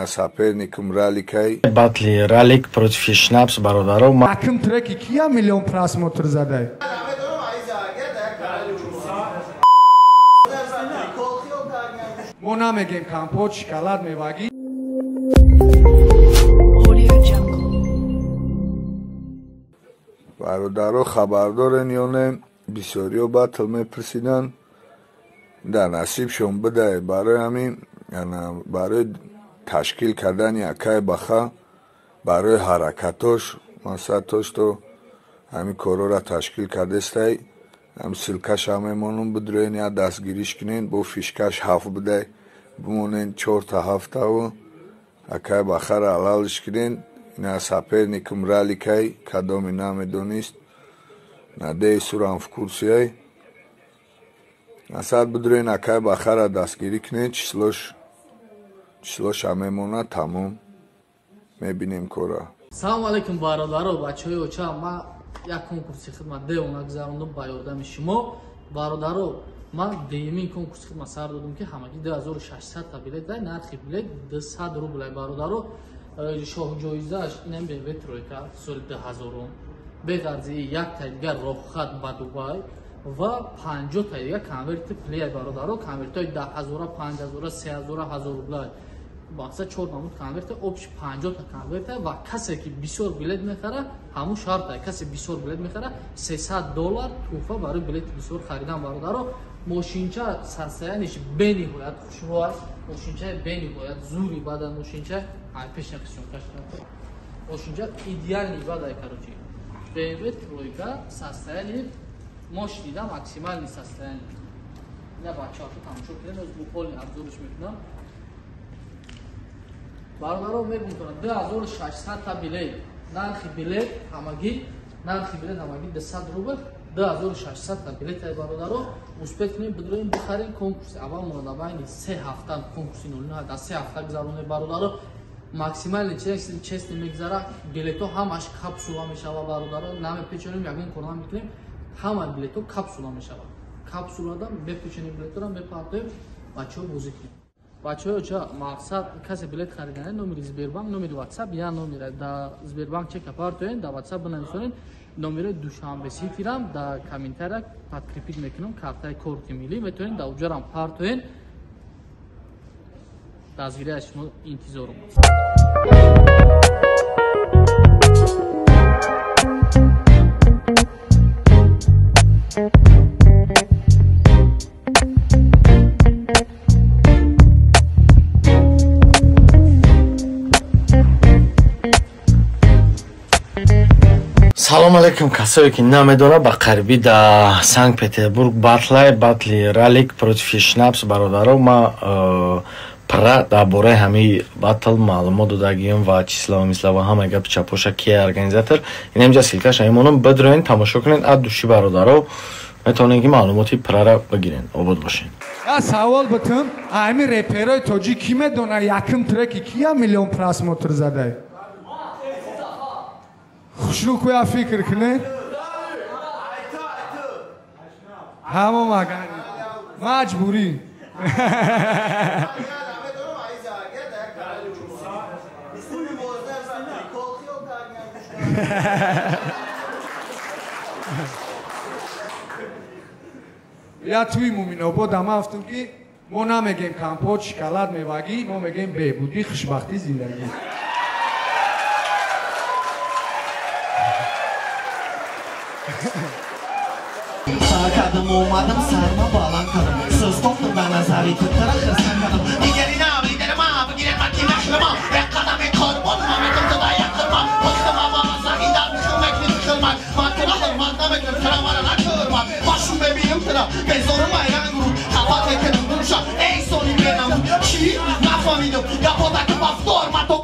соперником Раликой. Батли Ралик против Шнапс бародаров. Аким треки кия миллион просмотр задай. Мона мегем компот шоколад меваги. бародаро хабардорен ё не бисёриё батл мепрсиданд дар насибшон бидай барои ҳамин барои ташкил кардани акай баха барои ҳаракатош масад тошто ҳамин корора ташкил кардестай ҳам силкаш ҳамемонун бидроен я дастгириш кинен бо фишкаш ҳафт бидай бимонен 4 та ҳафтаву акай бахара алалиш кинен ина соперником Раликай кадоми намедонист надеи сурам в курсияй масад бидроен акай бахара дастгирӣ кинен числош ҳамемона тамом мебинем кора. Салом алейкум бародаро бачаҳои оча ман як конкурси хидмат деона гузарондум ба ёрдами шумо бародаро ман деюмин конкурси хидмат сар додам ки ҳамагӣ 2600 та билет дай нархи билет 200 рублай бародаро шоҳҷоизааш инам беветройка соли 2000 бегарзи як таи дигар роҳхат ба Дубай ва 50 таи дигар конверти плей бародаро конвертиҳои 10000 5000 3000 1000 рублай бақса 4 намуд конверта общ 50 та конверта ва касе ки бисёр билет мехара ҳамун шарт касе бисёр билет мехара $300 туҳфа барои билети бисёр харидан бародаро мошинча состояниш бениҳоят хушрӯ аст мошинча бениҳоят зури бада мошинча пешнақишон кашкарда мошинча идеальный бада короче BMW тройка состояние мош дида максимальный состояние я бачаҳо тамошо кардем аз бухоли обзориш мекунам бародаро мегӯям 2600 та билет нархи билет ҳамагӣ 200 рубл 2600 та билет ай бародаро успех кунем бидроем бихарем конкурси аввал монда байни 3 ҳафта конкурси нолина да 3 ҳафта гузаронем бародаро максимални чести мегзара билето ҳамаш капсула мешава бародаро намепечонем ягон корам мекунем ҳама билето капсула мешава капсулада мепечонем билетора мепартоем бачаҳо бозӣ кунем бачаҳои оча мақсад касе билет харидане номери Сбербанк номери WhatsApp я номера да Сбербанк чека партоен да WhatsApp банависонен номери Душанбе Ситирам да комментария подкрепит мекунам картаи корти миллӣ метавонен да уҷарам партоен дастгирияш шумо интизорум Салом алейкум касое ки намедонад ба қарибӣ да Санкт Петербург батли Ралик против Шнапс бародаро ма пра дар бораи ҳамаи батл маълумот додагиём ва числава мислава ҳама гапи чапоша ки организатор инамҷа силкаш аймонам бидроен тамошо кунед аз души бародаро метавонед ки маълумоти прара бигирен обод бошед Я савол бутум айми реперои тоҷик ки медона яким треки кия миллион просмотр задай хушрӯкуя фикр кунед ҳамо магани маҷбурӣ я туи муминобод ама ҳафтум ки мо намегем компот шоколад мевагӣ мо мегем беҳбудӣ хушбахтӣ зиндагӣ Sarkadım olmadım sarma bağlan kanım Söz koptum ben nazari tuttara hırslan kanım Liderin abi liderim abi giren hakim yaşlama Ve kadam et korum olma metimde da yakırma Bıktım avamıza gider bıkılmak ne bıkılmak Makkına hırmak nameklim sıramarına çığırmak Başım bebeğim tıra bezorum ayran grup Kafa tekenim duruşa ey sonu benim Ki nafamidim yapodaki pastor mato